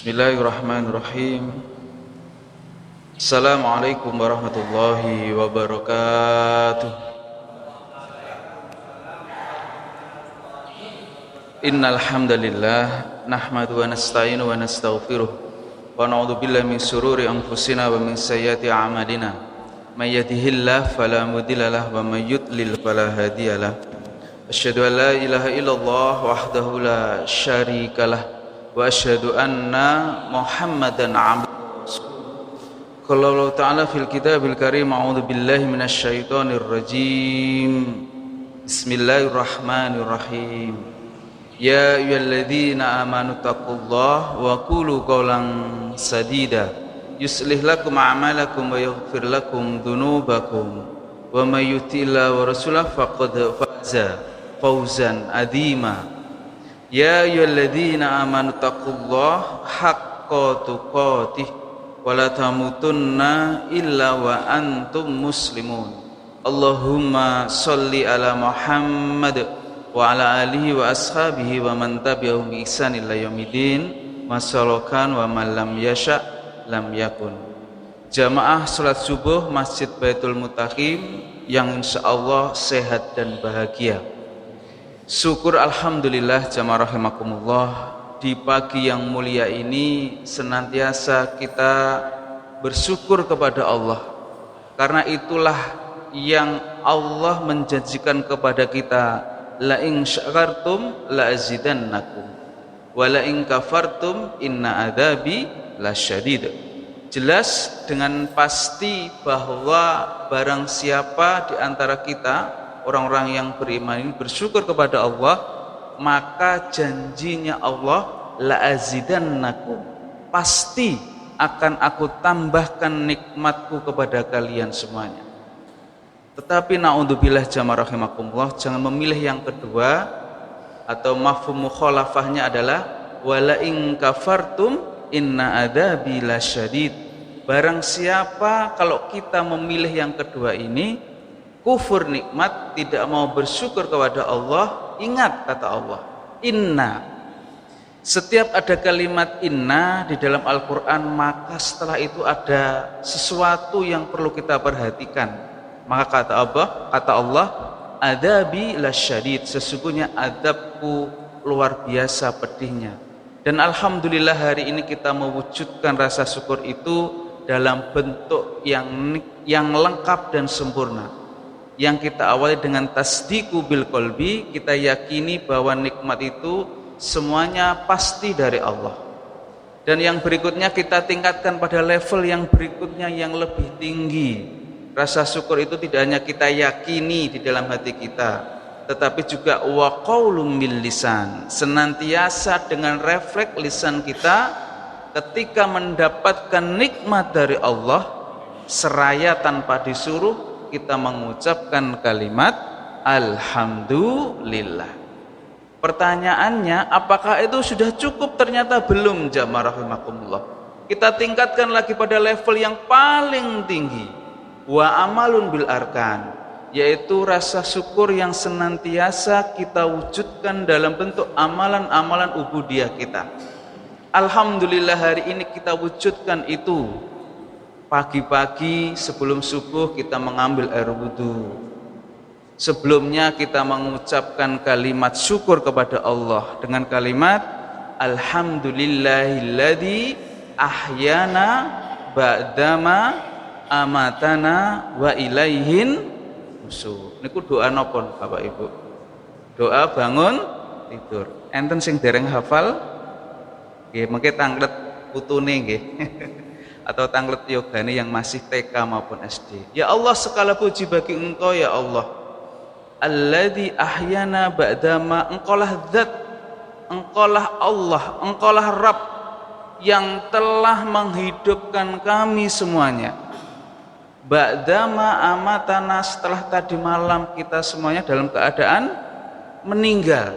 Bismillahirrahmanirrahim. Assalamualaikum warahmatullahi wabarakatuh. Innal hamdalillah nahmadu wa nasta'inu wa nastaghfiruh wa na'udzu billahi min shururi anfusina wa min sayyiati a'malina. May yahdihillahu fala mudilla lahu wa may yudlil fala hadiyalah. Asyhadu an la ilaha illallah wahdahu la syarikalah wa asyhadu anna Muhammadan abduhu. Qala Allah Ta'ala fil kitabil karim, a'udzu billahi minasy syaithanir rajim. Bismillahirrahmanirrahim. Ya ayyuhalladzina amanu taqullaha wa qulu qawlan sadida yuslih lakum a'malakum wa yaghfir lakum dzunubakum wa may yuti'illah wa rasulahu faqad faza fawzan 'azima. Ya ayyuhalladzina amanu taqullaha haqqa tuqatih wa la tamutunna illa wa antum muslimun. Allahumma sholli ala Muhammad wa ala alihi wa ashabihi wa man tabi'ahum bi ihsan ila yaumidin. Masalakan wa man lam yasha lam yakun. Jamaah salat subuh Masjid Baitul Muttaqin yang insyaallah sehat dan bahagia. Syukur alhamdulillah jamaah rahimakumullah, di pagi yang mulia ini senantiasa kita bersyukur kepada Allah, karena itulah yang Allah menjanjikan kepada kita, la in syakartum la azidannakum wa la in kafartum inna adzabi lasyadid. Jelas dengan pasti bahwa barang siapa di antara kita orang-orang yang beriman ini bersyukur kepada Allah, maka janjinya Allah, la azidannakum, pasti akan aku tambahkan nikmatku kepada kalian semuanya. Tetapi naudzubillah jamaah rahimakumullah, jangan memilih yang kedua atau mafhum mukhalafahnya adalah wala in kafartum inna adzabi lasyadid. Barang siapa kalau kita memilih yang kedua ini, kufur nikmat, tidak mau bersyukur kepada Allah, ingat kata Allah, inna. Setiap ada kalimat inna di dalam Al-Quran, maka setelah itu ada sesuatu yang perlu kita perhatikan. Maka kata Allah, adzabi lasyadid, sesungguhnya adabku luar biasa pedihnya. Dan alhamdulillah hari ini kita mewujudkan rasa syukur itu dalam bentuk yang lengkap dan sempurna, yang kita awali dengan tasdiqu bil qalbi, kita yakini bahwa nikmat itu semuanya pasti dari Allah. Dan yang berikutnya kita tingkatkan pada level yang berikutnya yang lebih tinggi. Rasa syukur itu tidak hanya kita yakini di dalam hati kita, tetapi juga wa qaulum bil lisan, senantiasa dengan refleks lisan kita ketika mendapatkan nikmat dari Allah, seraya tanpa disuruh kita mengucapkan kalimat alhamdulillah. Pertanyaannya, apakah itu sudah cukup? Ternyata belum jamaah rahimakumullah. Kita tingkatkan lagi pada level yang paling tinggi, wa amalun bil arkan, yaitu rasa syukur yang senantiasa kita wujudkan dalam bentuk amalan-amalan ubudiyah kita. Alhamdulillah hari ini kita wujudkan itu. Pagi-pagi sebelum subuh kita mengambil air wudhu. Sebelumnya kita mengucapkan kalimat syukur kepada Allah dengan kalimat alhamdulillahilladzi ahyana ba'dama amatana wa ilaihin nusyur. Niku doa napa Bapak Ibu? Doa bangun tidur. Enten sing dereng hafal? Nggih, mengke tanglet putune nggih. Atau tanglet yogane yang masih TK maupun SD. Ya Allah, segala puji bagi Engkau ya Allah. Alladzi ahyana ba'dama, Engkaulah zat, Engkaulah Allah, Engkaulah Rabb yang telah menghidupkan kami semuanya. Ba'dama amatana, setelah tadi malam kita semuanya dalam keadaan meninggal.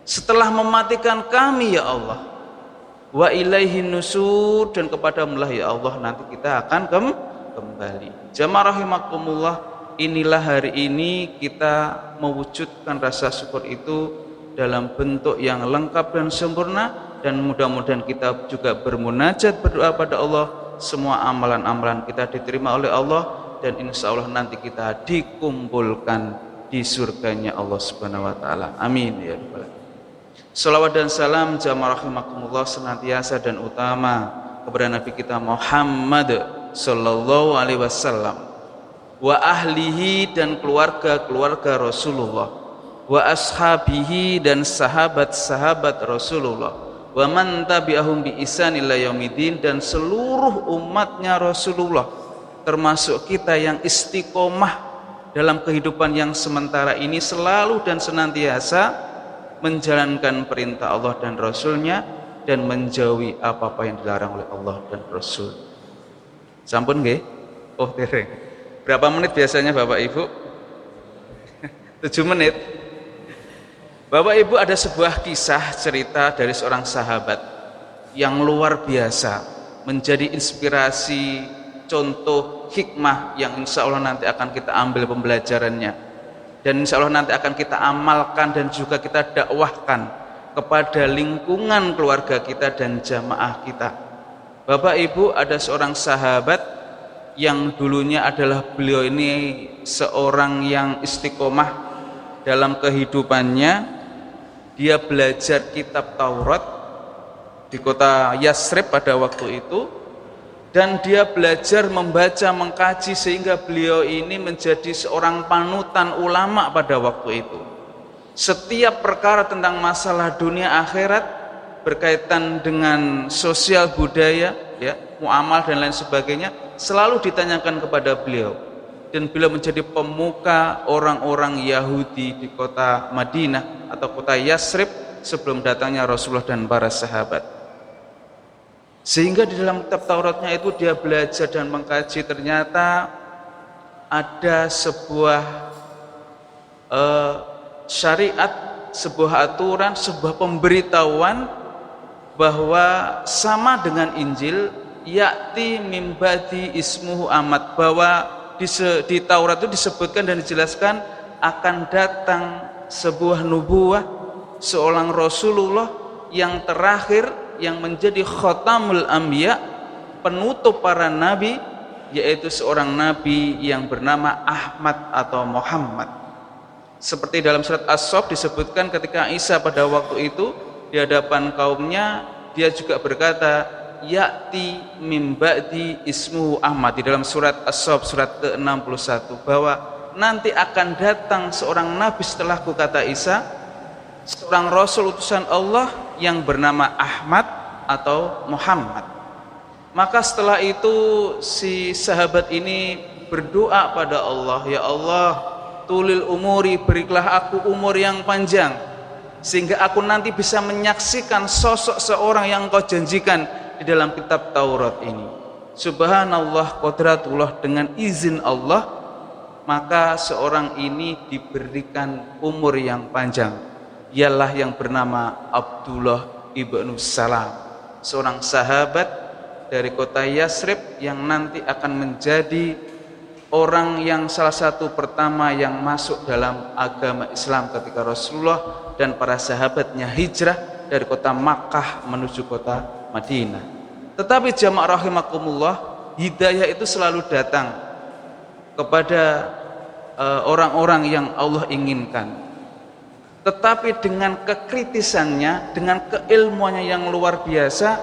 Setelah mematikan kami ya Allah. Wa ilaihin nusur, dan kepadamulah ya Allah nanti kita akan kembali. Jamaah rahimakumullah, inilah hari ini kita mewujudkan rasa syukur itu dalam bentuk yang lengkap dan sempurna, dan mudah-mudahan kita juga bermunajat berdoa pada Allah, semua amalan-amalan kita diterima oleh Allah, dan insya Allah nanti kita dikumpulkan di surganya Allah Subhanahu wa taala. Amin ya rabbal alamin. Shalawat dan salam jamaah rahimakumullah senantiasa dan utama kepada Nabi kita Muhammad sallallahu alaihi wasallam, wa ahlihi dan keluarga-keluarga Rasulullah, wa ashabihi dan sahabat-sahabat Rasulullah, wa man tabi'ahum bi ihsan ila yaumidin dan seluruh umatnya Rasulullah, termasuk kita yang istiqomah dalam kehidupan yang sementara ini selalu dan senantiasa menjalankan perintah Allah dan Rasulnya dan menjauhi apa-apa yang dilarang oleh Allah dan Rasul. Sampun nggih? Oh dereng. Berapa menit biasanya Bapak Ibu? 7 menit. Bapak Ibu, ada sebuah kisah cerita dari seorang sahabat yang luar biasa, menjadi inspirasi, contoh, hikmah yang insya Allah nanti akan kita ambil pembelajarannya, dan insya Allah nanti akan kita amalkan dan juga kita dakwahkan kepada lingkungan keluarga kita dan jamaah kita. Bapak Ibu, ada seorang sahabat yang dulunya adalah beliau ini seorang yang istiqomah dalam kehidupannya. Dia belajar kitab Taurat di kota Yasrib pada waktu itu, dan dia belajar membaca, mengkaji, sehingga beliau ini menjadi seorang panutan ulama pada waktu itu. Setiap perkara tentang masalah dunia akhirat berkaitan dengan sosial budaya, ya, muamal dan lain sebagainya selalu ditanyakan kepada beliau, dan beliau menjadi pemuka orang-orang Yahudi di kota Madinah atau kota Yasrib sebelum datangnya Rasulullah dan para sahabat. Sehingga di dalam kitab Tauratnya itu dia belajar dan mengkaji, ternyata ada sebuah syariat, sebuah aturan, sebuah pemberitahuan bahwa sama dengan Injil, ya'ti mim ba'di ismuhu Ahmad, bahwa di Taurat itu disebutkan dan dijelaskan akan datang sebuah nubuah, seorang Rasulullah yang terakhir, yang menjadi khatamul anbiya, penutup para nabi, yaitu seorang nabi yang bernama Ahmad atau Muhammad. Seperti dalam surat As-Saff disebutkan ketika Isa pada waktu itu di hadapan kaumnya, dia juga berkata, ya'ti mim ba'di ismuhu Ahmad, di dalam surat As-Saff surat ke-61, bahwa nanti akan datang seorang nabi setelahku, kata Isa, seorang rasul utusan Allah yang bernama Ahmad atau Muhammad. Maka setelah itu si sahabat ini berdoa pada Allah, ya Allah, tulil umuri, berilah aku umur yang panjang sehingga aku nanti bisa menyaksikan sosok seorang yang Engkau janjikan di dalam kitab Taurat ini. Subhanallah, qadratullah, dengan izin Allah maka seorang ini diberikan umur yang panjang, ialah yang bernama Abdullah ibnu Salam, seorang sahabat dari kota Yasrib yang nanti akan menjadi orang yang salah satu pertama yang masuk dalam agama Islam ketika Rasulullah dan para sahabatnya hijrah dari kota Makkah menuju kota Madinah. Tetapi jamaah rahimakumullah, hidayah itu selalu datang kepada orang-orang yang Allah inginkan, tetapi dengan kekritisannya, dengan keilmuannya yang luar biasa,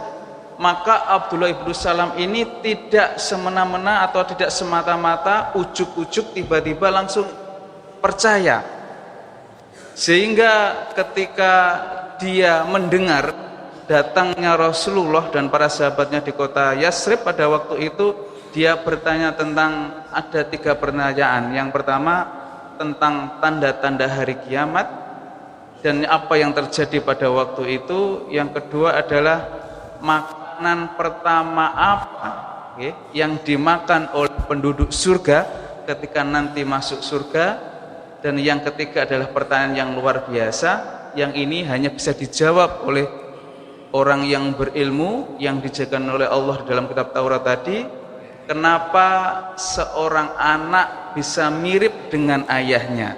maka Abdullah ibnu Salam ini tidak semena-mena atau tidak semata-mata ujuk-ujuk tiba-tiba langsung percaya. Sehingga ketika dia mendengar datangnya Rasulullah dan para sahabatnya di kota Yasrib pada waktu itu, dia bertanya tentang, ada 3 pertanyaan. Yang pertama tentang tanda-tanda hari kiamat dan apa yang terjadi pada waktu itu. Yang kedua adalah makanan pertama apa yang dimakan oleh penduduk surga ketika nanti masuk surga. Dan yang ketiga adalah pertanyaan yang luar biasa, yang ini hanya bisa dijawab oleh orang yang berilmu yang dijaga oleh Allah dalam kitab Taurat tadi. Kenapa seorang anak bisa mirip dengan ayahnya,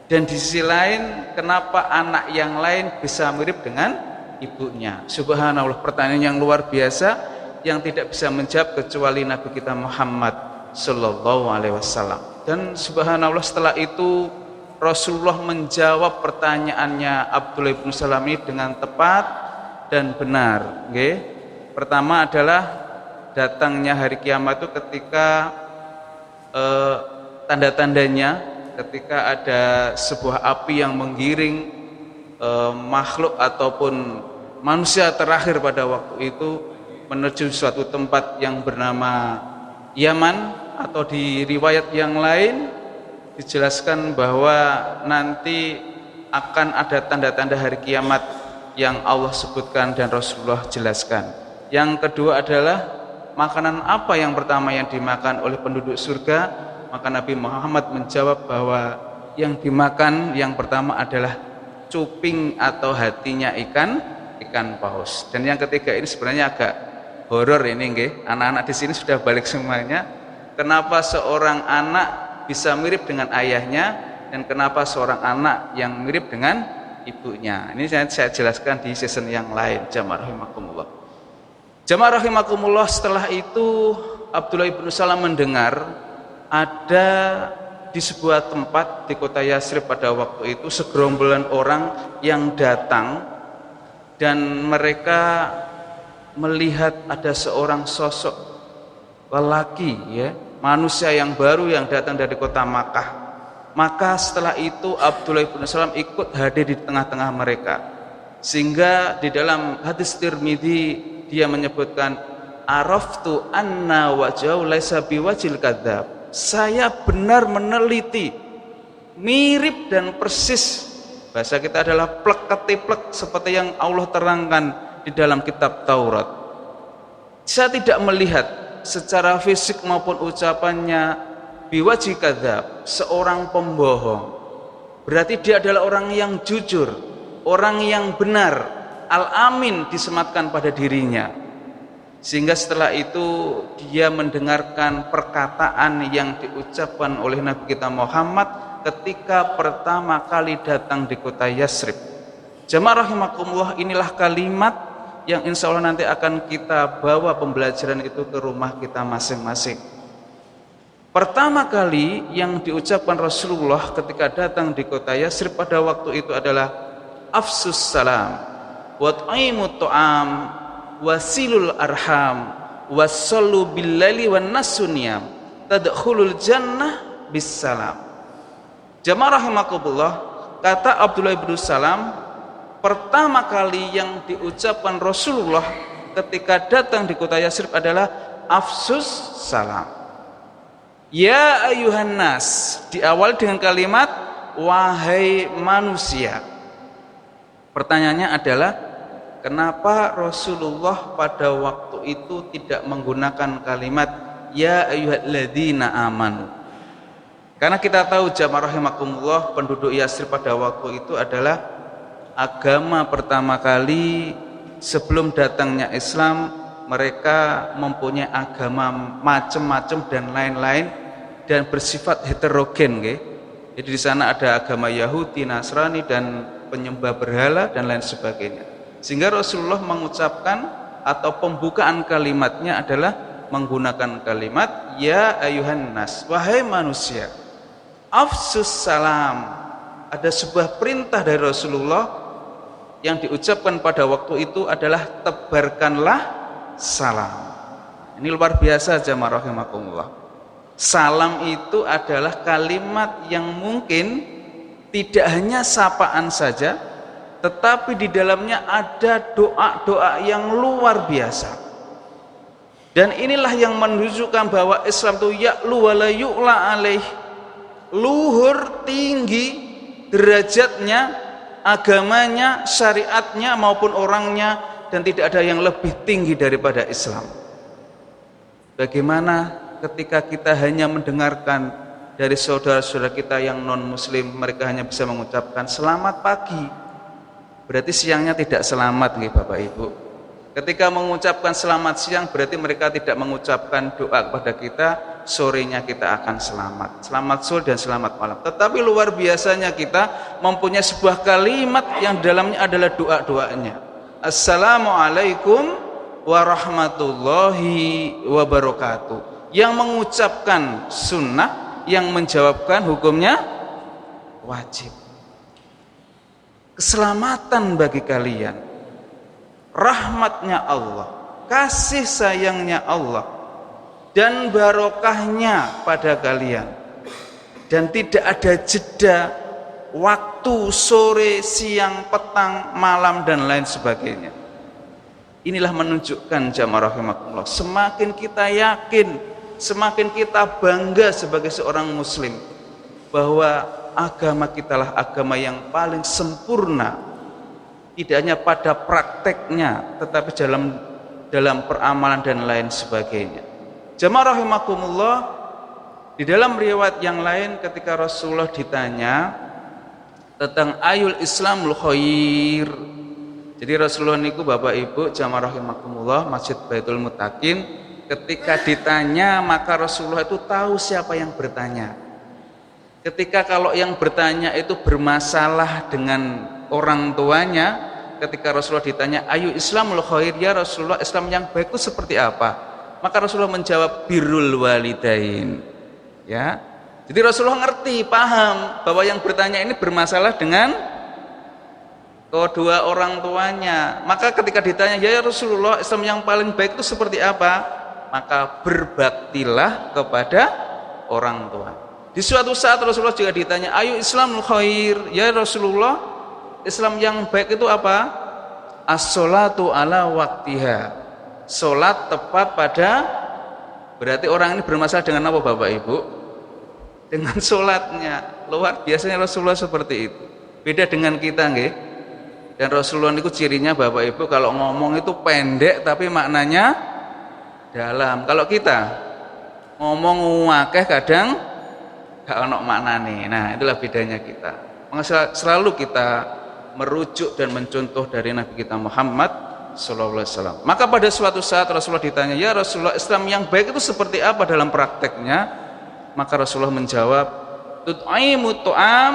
dan di sisi lain kenapa anak yang lain bisa mirip dengan ibunya. Subhanallah, pertanyaan yang luar biasa yang tidak bisa menjawab kecuali Nabi kita Muhammad sallallahu alaihi wasallam. Dan subhanallah, setelah itu Rasulullah menjawab pertanyaannya Abdullah bin Salam ini dengan tepat dan benar. Pertama adalah datangnya hari kiamat itu ketika tanda-tandanya ketika ada sebuah api yang menggiring makhluk ataupun manusia terakhir pada waktu itu menuju suatu tempat yang bernama Yaman, atau di riwayat yang lain dijelaskan bahwa nanti akan ada tanda-tanda hari kiamat yang Allah sebutkan dan Rasulullah jelaskan. Yang kedua adalah makanan apa yang pertama yang dimakan oleh penduduk surga, maka Nabi Muhammad menjawab bahwa yang dimakan yang pertama adalah cuping atau hatinya ikan paus. Dan yang ketiga ini sebenarnya agak horor ini, anak-anak di sini sudah balik semuanya. Kenapa seorang anak bisa mirip dengan ayahnya dan kenapa seorang anak yang mirip dengan ibunya? Ini saya jelaskan di season yang lain. Jamaah rahimakumullah. Jamaah rahimakumullah, setelah itu Abdullah bin Salam mendengar ada di sebuah tempat di kota Yasrib pada waktu itu segerombolan orang yang datang dan mereka melihat ada seorang sosok lelaki, manusia yang baru yang datang dari kota Makkah. Maka setelah itu Abdullah bin Salam ikut hadir di tengah-tengah mereka, sehingga di dalam hadis Tirmidzi dia menyebutkan araftu anna wajhahu laisa biwajhil kadzab. Saya benar meneliti, mirip dan persis, bahasa kita adalah plek-ketiplek seperti yang Allah terangkan di dalam kitab Taurat. Saya tidak melihat secara fisik maupun ucapannya biwajhi kadzab, seorang pembohong. Berarti dia adalah orang yang jujur, orang yang benar, al-amin disematkan pada dirinya. Sehingga setelah itu dia mendengarkan perkataan yang diucapkan oleh Nabi kita Muhammad ketika pertama kali datang di kota Yasrib. Jamaah rahimakumullah, inilah kalimat yang insya Allah nanti akan kita bawa pembelajaran itu ke rumah kita masing-masing. Pertama kali yang diucapkan Rasulullah ketika datang di kota Yasrib pada waktu itu adalah afsus salam wa ta'imut ta'am wasilul arham wasallu billaili wan nasuniyam tadkhulul jannah bisalam. Jamaah rahimakumullah, kata Abdullah bin Salam, pertama kali yang diucapkan Rasulullah ketika datang di kota Yasrib adalah afsus salam. Ya ayuhan nas, diawali dengan kalimat wahai manusia. Pertanyaannya adalah kenapa Rasulullah pada waktu itu tidak menggunakan kalimat ya ayyuhalladzina amanu? Karena kita tahu jamaah rahimakumullah, penduduk Yasrib pada waktu itu adalah agama pertama kali sebelum datangnya Islam. Mereka mempunyai agama macam-macam dan lain-lain dan bersifat heterogen, Jadi di sana ada agama Yahudi, Nasrani dan penyembah berhala dan lain sebagainya. Sehingga Rasulullah mengucapkan atau pembukaan kalimatnya adalah menggunakan kalimat ya ayuhan nas, wahai manusia. Afsus salam, ada sebuah perintah dari Rasulullah yang diucapkan pada waktu itu adalah tebarkanlah salam. Ini luar biasa jamaah rahimakumullah. Salam itu adalah kalimat yang mungkin tidak hanya sapaan saja, tetapi di dalamnya ada doa-doa yang luar biasa. Dan inilah yang menunjukkan bahwa Islam itu ya'lu wa la yu'la alaih, luhur, tinggi derajatnya, agamanya, syariatnya maupun orangnya, dan tidak ada yang lebih tinggi daripada Islam. Bagaimana ketika kita hanya mendengarkan dari saudara-saudara kita yang non muslim, mereka hanya bisa mengucapkan selamat pagi, berarti siangnya tidak selamat, Bapak Ibu. Ketika mengucapkan selamat siang, berarti mereka tidak mengucapkan doa kepada kita, sorenya kita akan selamat, selamat sore dan selamat malam. Tetapi luar biasanya kita mempunyai sebuah kalimat yang dalamnya adalah doa-doanya, Assalamualaikum warahmatullahi wabarakatuh. Yang mengucapkan sunnah, yang menjawabkan hukumnya wajib. Keselamatan bagi kalian, rahmatnya Allah, kasih sayangnya Allah, dan barokahnya pada kalian, dan tidak ada jeda waktu sore, siang, petang, malam, dan lain sebagainya. Inilah menunjukkan jamaah rahimakumullah, semakin kita yakin, semakin kita bangga sebagai seorang muslim bahwa agama kita lah agama yang paling sempurna, tidak hanya pada prakteknya tetapi dalam peramalan dan lain sebagainya. Jamaah rahimakumullah, di dalam riwayat yang lain ketika Rasulullah ditanya tentang ayul Islamul khair, jadi Rasulullah niku Bapak Ibu jamaah rahimakumullah Masjid Baitul Muttaqin, ketika ditanya maka Rasulullah itu tahu siapa yang bertanya. Ketika kalau yang bertanya itu bermasalah dengan orang tuanya, ketika Rasulullah ditanya ayu Islamul khair, ya Rasulullah Islam yang baik itu seperti apa, maka Rasulullah menjawab birrul walidain. Ya, jadi Rasulullah ngerti, paham bahwa yang bertanya ini bermasalah dengan kedua orang tuanya. Maka ketika ditanya ya Rasulullah Islam yang paling baik itu seperti apa, maka berbaktilah kepada orang tua. Di suatu saat Rasulullah juga ditanya ayu Islamul khair, ya Rasulullah Islam yang baik itu apa? As-sholatu ala waktiha, sholat tepat pada. Berarti orang ini bermasalah dengan apa Bapak Ibu? Dengan sholatnya. Luar biasanya Rasulullah seperti itu, beda dengan kita nggih. Dan Rasulullah itu cirinya Bapak Ibu kalau ngomong itu pendek tapi maknanya dalam. Kalau kita ngomong wakeh kadang gak ono maknane. Nah, itulah bedanya kita. Maka selalu kita merujuk dan mencontoh dari Nabi kita Muhammad sallallahu alaihi wasallam. Maka pada suatu saat Rasulullah ditanya, "Ya Rasulullah, Islam yang baik itu seperti apa dalam prakteknya?" Maka Rasulullah menjawab, "Tut'imu tu'am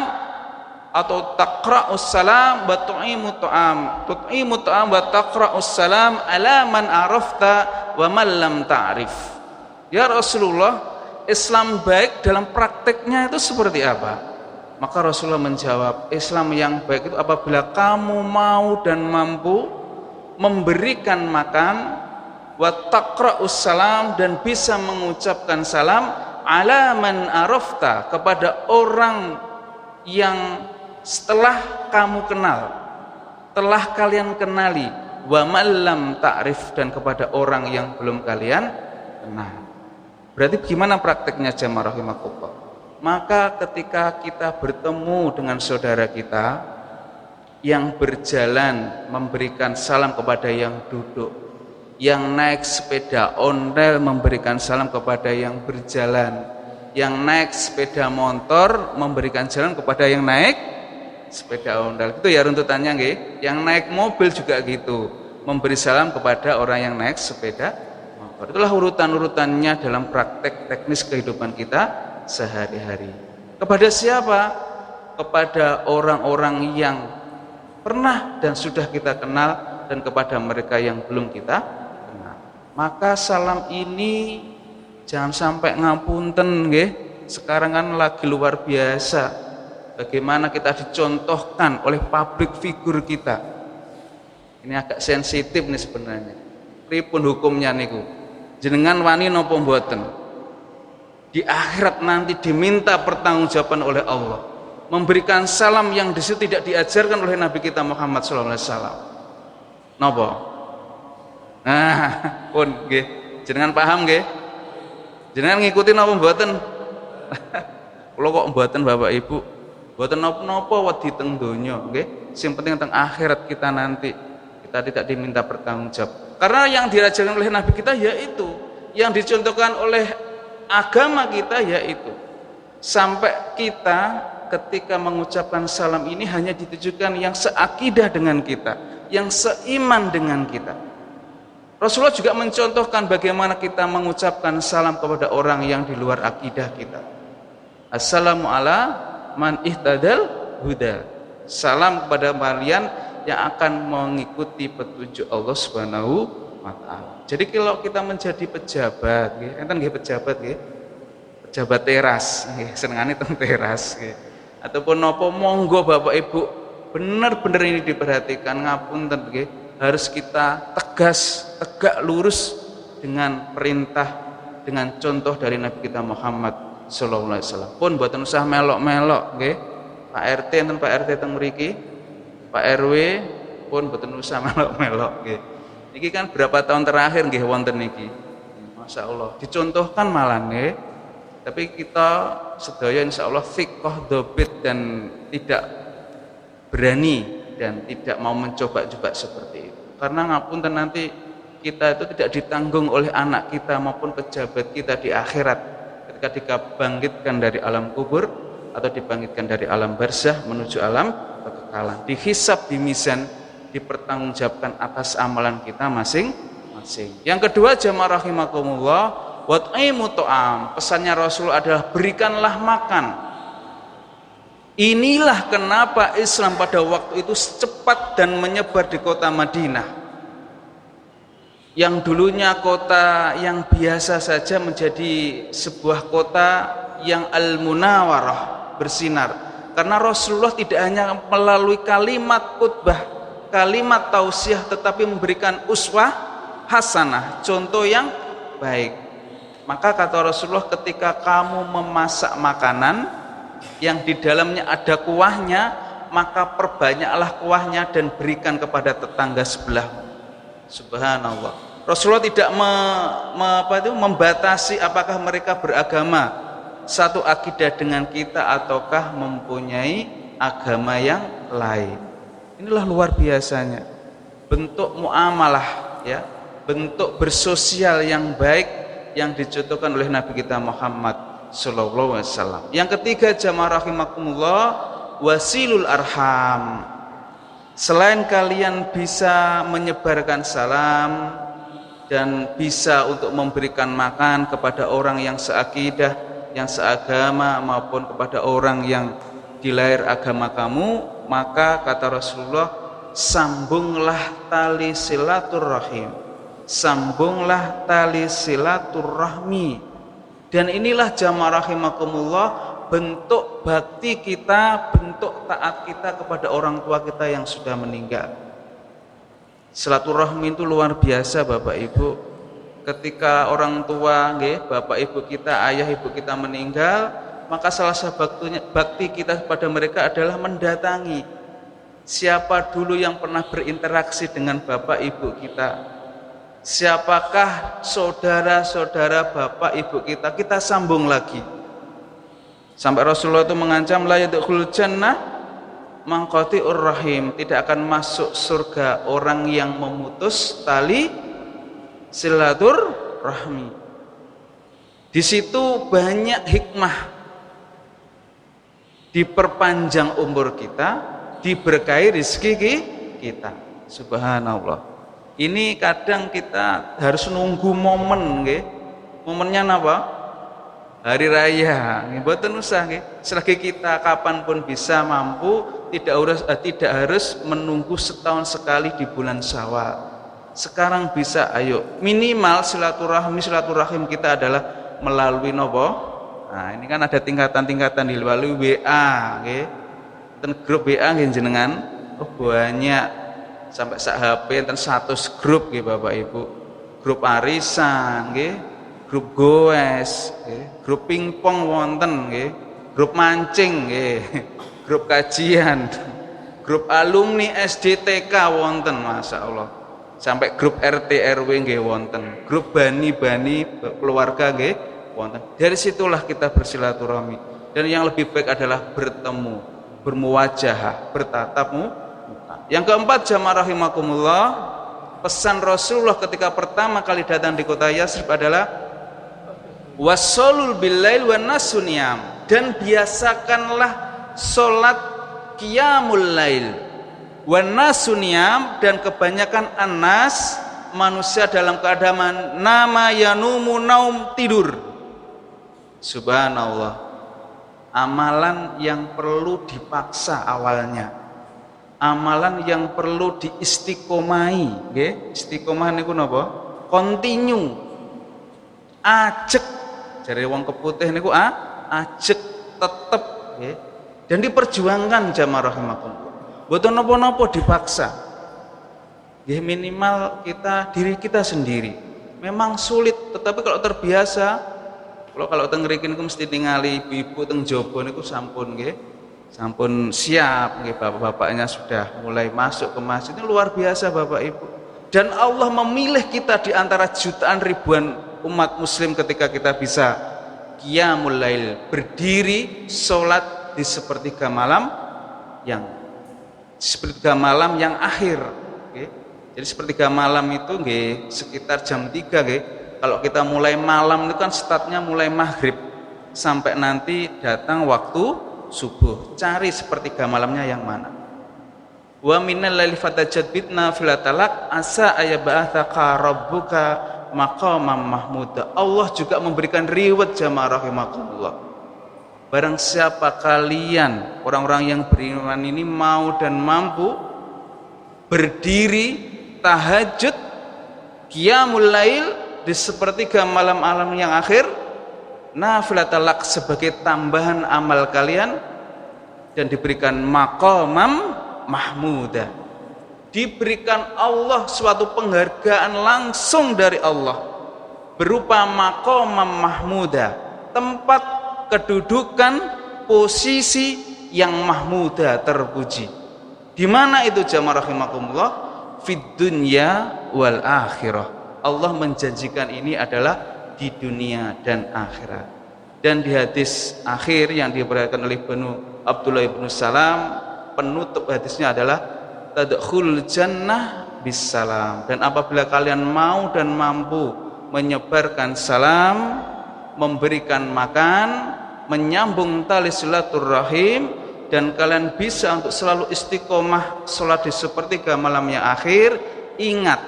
atau taqra'us salam wa tu'imu tu'am. Tut'imu tu'am wa taqra'us salam ala man arafta wa man lam ta'rif." Ya Rasulullah, Islam baik dalam prakteknya itu seperti apa? Maka Rasulullah menjawab, Islam yang baik itu apabila kamu mau dan mampu memberikan makan, wa taqra'us salam, dan bisa mengucapkan salam, ala man arafta, kepada orang yang setelah kamu kenal, telah kalian kenali, wa man lam ta'rif, dan kepada orang yang belum kalian kenal. Berarti gimana prakteknya jamaah rahimakumullah? Maka ketika kita bertemu dengan saudara kita yang berjalan, memberikan salam kepada yang duduk, yang naik sepeda ontel memberikan salam kepada yang berjalan, yang naik sepeda motor memberikan salam kepada yang naik sepeda ontel. Itu ya runtutannya nggih. Yang naik mobil juga gitu, memberi salam kepada orang yang naik sepeda. Itulah urutan-urutannya dalam praktek teknis kehidupan kita sehari-hari. Kepada siapa? Kepada orang-orang yang pernah dan sudah kita kenal, dan kepada mereka yang belum kita kenal. Maka salam ini jangan sampai ngapunten nggih. Sekarang kan lagi luar biasa bagaimana kita dicontohkan oleh public figure kita. Ini agak sensitif nih sebenarnya. Pripun hukumnya niku? Jenengan wani napa mboten? Di akhirat nanti diminta pertanggungjawaban oleh Allah. Memberikan salam yang di situ tidak diajarkan oleh Nabi kita Muhammad sallallahu alaihi wasallam. Napa? Nah, pun nggih. Jenengan paham nggih? Jenengan ngikuti napa mboten? Kula kok mboten Bapak Ibu. Mboten napa-napa wedi teng donya, nggih. Sing penting teng akhirat kita nanti kita tidak diminta pertanggungjawab. Karena yang diajarkan oleh Nabi kita yaitu, yang dicontohkan oleh agama kita yaitu, sampai kita ketika mengucapkan salam ini hanya ditujukan yang seakidah dengan kita, yang seiman dengan kita. Rasulullah juga mencontohkan bagaimana kita mengucapkan salam kepada orang yang di luar akidah kita. Assalamu ala man ihtadal huda. Salam kepada kalian yang akan mengikuti petunjuk Allah Subhanahu wa taala. Jadi kalau kita menjadi pejabat nggih, enten nggih pejabat nggih. Pejabat teras nggih, senengane teng teras nggih. Ataupun napa monggo Bapak Ibu benar-benar ini diperhatikan, ngapunten nggih, harus kita tegas, tegak lurus dengan perintah, dengan contoh dari Nabi kita Muhammad sallallahu alaihi wasallam. Pun mboten usah melok-melok nggih. Pak RT enten Pak RT teng mriki, Pak RW pun mboten usah melok-melok nggih. Niki kan berapa tahun terakhir nggih wonten niki. Masyaallah, dicontohkan malah nggih. Tapi kita sedaya insyaallah thiqah dobit dan tidak berani dan tidak mau mencoba-coba seperti itu. Karena ngapunten nanti kita itu tidak ditanggung oleh anak kita maupun pejabat kita di akhirat ketika dibangkitkan dari alam kubur atau dibangkitkan dari alam barzah menuju alam kekekalan. Dihisab di mizan, dipertanggungjawabkan atas amalan kita masing-masing. Yang kedua, jamaah rahimakumullah, wat'imu ta'am. Pesannya Rasul adalah berikanlah makan. Inilah kenapa Islam pada waktu itu cepat dan menyebar di kota Madinah. Yang dulunya kota yang biasa saja menjadi sebuah kota yang al-munawarah, bersinar. Karena Rasulullah tidak hanya melalui kalimat khutbah, kalimat tausiah, tetapi memberikan uswah hasanah, contoh yang baik. Maka kata Rasulullah, ketika kamu memasak makanan yang di dalamnya ada kuahnya, maka perbanyaklah kuahnya dan berikan kepada tetangga sebelah. Subhanallah. Rasulullah tidak membatasi apakah mereka beragama satu akidah dengan kita ataukah mempunyai agama yang lain. Inilah luar biasanya bentuk muamalah, ya, bentuk bersosial yang baik yang dicontohkan oleh Nabi kita Muhammad sallallahu alaihi wasallam. Yang ketiga, jamaah rahimakumullah, wasilul arham. Selain kalian bisa menyebarkan salam dan bisa untuk memberikan makan kepada orang yang seakidah, yang seagama, maupun kepada orang yang di luar agama kamu, maka kata Rasulullah, sambunglah tali silaturrahim, sambunglah tali silaturrahmi. Dan inilah jamaah rahimakumullah bentuk bakti kita, bentuk taat kita kepada orang tua kita yang sudah meninggal. Silaturahmi itu luar biasa Bapak Ibu. Ketika orang tua, Bapak Ibu kita, ayah ibu kita meninggal, maka salah satu bakti kita kepada mereka adalah mendatangi. Siapa dulu yang pernah berinteraksi dengan Bapak Ibu kita? Siapakah saudara-saudara Bapak Ibu kita? Kita sambung lagi. Sampai Rasulullah itu mengancam, la yadkhulul jannah man qati'ur rahim, tidak akan masuk surga orang yang memutus tali silaturahmi. Di situ banyak hikmah, diperpanjang umur kita, diberkahi rezeki kita. Subhanallah. Ini kadang kita harus nunggu momen, nggih. Momennya apa? Hari raya, mboten usah nggih. Selagi kita kapanpun bisa mampu, tidak harus menunggu setahun sekali di bulan Syawal. Sekarang bisa, ayo minimal silaturahim kita adalah melalui nopo. Nah, ini kan ada tingkatan-tingkatan melalui WA, nggih. Ten grup WA nggih jenengan. Oh, banyak. Sampai sak HP enten 100 grup nggih Bapak Ibu. Grup arisan nggih, grup goes nggih, grup pingpong wonten nggih, grup mancing nggih, grup kajian, grup alumni SDTK wonten, masyaallah. Sampai grup RT RW nggih wonten, grup bani-bani keluarga nggih wonten. Dari situlah kita bersilaturahmi. Dan yang lebih baik adalah bertemu, bermuwajahah, bertatap muka. Yang keempat, jamaah rahimakumullah, pesan Rasulullah ketika pertama kali datang di kota Yatsrib adalah wasolul billail wan nasu niyam, dan biasakanlah salat qiyamul lail wan nasu niyam, dan kebanyakan anas manusia dalam keadaan nama yanumu naum, tidur. Subhanallah. Amalan yang perlu dipaksa awalnya. amalan yang perlu diistiqomahi, nggih. Istiqomah niku napa? Continue. Ajek jare wong keputih niku ajek tetep nggih. Dan diperjuangkan jamaah rahimakumullah. Mboten napa-napa dipaksa. Nggih, minimal diri kita sendiri. Memang sulit, tetapi kalau terbiasa, kalau teng mriki niku mesti ningali ibu-ibu teng jaba niku sampun nggih. Sampun siap nggih, bapak-bapaknya sudah mulai masuk ke masjid. Ini luar biasa Bapak Ibu. Dan Allah memilih kita di antara jutaan ribuan umat muslim ketika kita bisa qiyamul lail, berdiri salat di sepertiga malam yang akhir. Okay. Jadi sepertiga malam itu nggih sekitar jam 3 nggih. Kalau kita mulai malam itu kan startnya mulai maghrib sampai nanti datang waktu subuh. Cari sepertiga malamnya yang mana. Wa minal laili fatajad bitna fil talaq asa ayab'atsaka rabbuka maqamam mahmuda. Allah juga memberikan reward jamaah rahimakumullah. Barang siapa kalian orang-orang yang beriman ini mau dan mampu berdiri tahajud qiyamul lail di sepertiga malam-malam yang akhir, nafilatalak sebagai tambahan amal kalian, dan diberikan maqamam mahmuda, diberikan Allah suatu penghargaan langsung dari Allah berupa maqamam mahmuda, tempat kedudukan posisi yang mahmuda, terpuji. Di mana itu jamaah rahimakumullah? Fid dunya wal akhirah. Allah menjanjikan ini adalah di dunia dan akhirat. Dan di hadis akhir yang diberikan oleh Banu Abdullah ibnu Salam, penutup hadisnya adalah tadkhulul jannah bisalam. Dan apabila kalian mau dan mampu menyebarkan salam, memberikan makan, menyambung tali silaturahim, dan kalian bisa untuk selalu istiqomah sholat di sepertiga malam yang akhir, ingat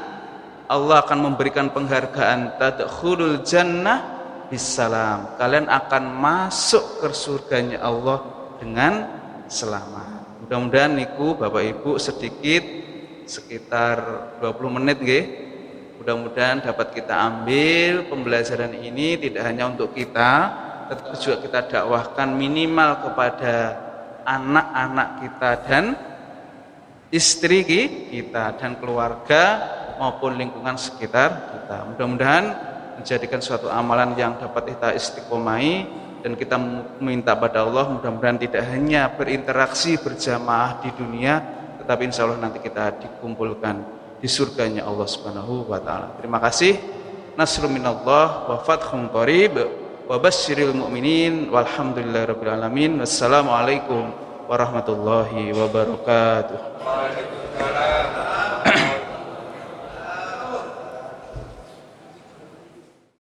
Allah akan memberikan penghargaan tadkhulul jannah bisalam. Kalian akan masuk ke surganya Allah dengan selamat. Mudah-mudahan niku Bapak Ibu sedikit sekitar 20 menit nggih. Mudah-mudahan dapat kita ambil pembelajaran ini tidak hanya untuk kita, tetapi juga kita dakwahkan minimal kepada anak-anak kita dan istri kita dan keluarga maupun lingkungan sekitar kita. Mudah-mudahan menjadikan suatu amalan yang dapat kita istiqomahi, dan kita meminta pada Allah mudah-mudahan tidak hanya berinteraksi berjamaah di dunia, tetapi insya Allah nanti kita dikumpulkan di surganya Allah Subhanahu wa taala. Terima kasih. Nasrun minallah wa fathun qarib wa basyiril mu'minin walhamdulillahirabbil alamin. Wassalamualaikum warahmatullahi wabarakatuh. Waalaikumsalam.